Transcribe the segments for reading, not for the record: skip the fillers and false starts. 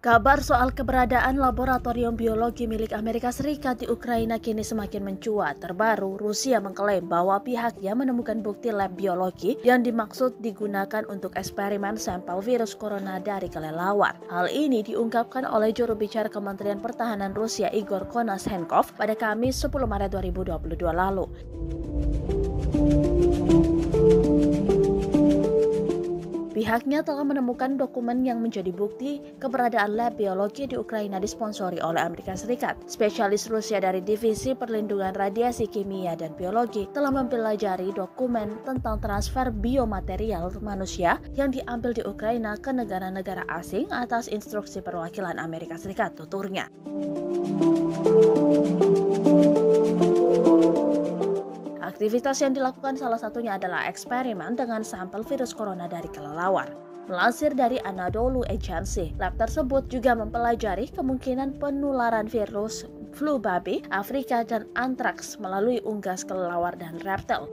Kabar soal keberadaan laboratorium biologi milik Amerika Serikat di Ukraina kini semakin mencuat. Terbaru, Rusia mengklaim bahwa pihaknya menemukan bukti lab biologi yang dimaksud digunakan untuk eksperimen sampel virus corona dari kelelawar. Hal ini diungkapkan oleh juru bicara Kementerian Pertahanan Rusia Igor Konashenkov pada Kamis 10 Maret 2022 lalu. Pihaknya telah menemukan dokumen yang menjadi bukti keberadaan lab biologi di Ukraina disponsori oleh Amerika Serikat. Spesialis Rusia dari Divisi Perlindungan Radiasi Kimia dan Biologi telah mempelajari dokumen tentang transfer biomaterial manusia yang diambil di Ukraina ke negara-negara asing atas instruksi perwakilan Amerika Serikat, tuturnya. Aktivitas yang dilakukan salah satunya adalah eksperimen dengan sampel virus corona dari kelelawar. Melansir dari Anadolu Agency, lab tersebut juga mempelajari kemungkinan penularan virus flu babi, Afrika, dan antraks melalui unggas kelelawar dan reptil.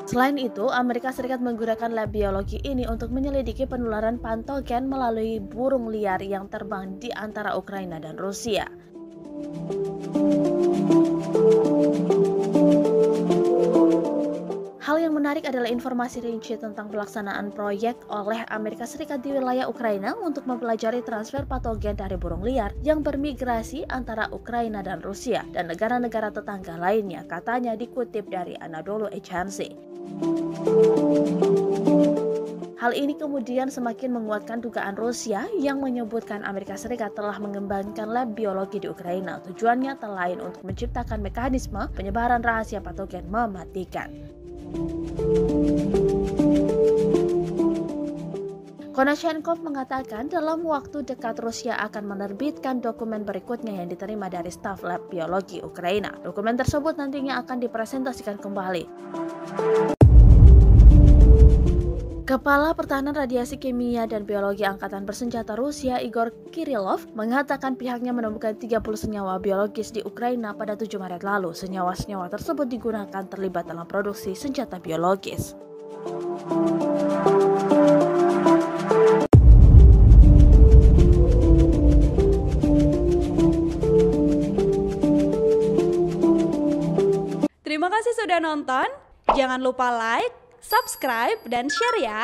Selain itu, Amerika Serikat menggunakan lab biologi ini untuk menyelidiki penularan patogen melalui burung liar yang terbang di antara Ukraina dan Rusia. Hal yang menarik adalah informasi rinci tentang pelaksanaan proyek oleh Amerika Serikat di wilayah Ukraina untuk mempelajari transfer patogen dari burung liar yang bermigrasi antara Ukraina dan Rusia dan negara-negara tetangga lainnya, katanya dikutip dari Anadolu Agency. Hal ini kemudian semakin menguatkan dugaan Rusia yang menyebutkan Amerika Serikat telah mengembangkan lab biologi di Ukraina. Tujuannya tak lain untuk menciptakan mekanisme penyebaran rahasia patogen mematikan. Konashenkov mengatakan dalam waktu dekat Rusia akan menerbitkan dokumen berikutnya yang diterima dari staf lab biologi Ukraina. Dokumen tersebut nantinya akan dipresentasikan kembali. Kepala Pertahanan Radiasi Kimia dan Biologi Angkatan Bersenjata Rusia Igor Kirillov mengatakan pihaknya menemukan 30 senyawa biologis di Ukraina pada 7 Maret lalu. Senyawa-senyawa tersebut digunakan terlibat dalam produksi senjata biologis. Terima kasih sudah nonton. Jangan lupa like, subscribe, dan share ya.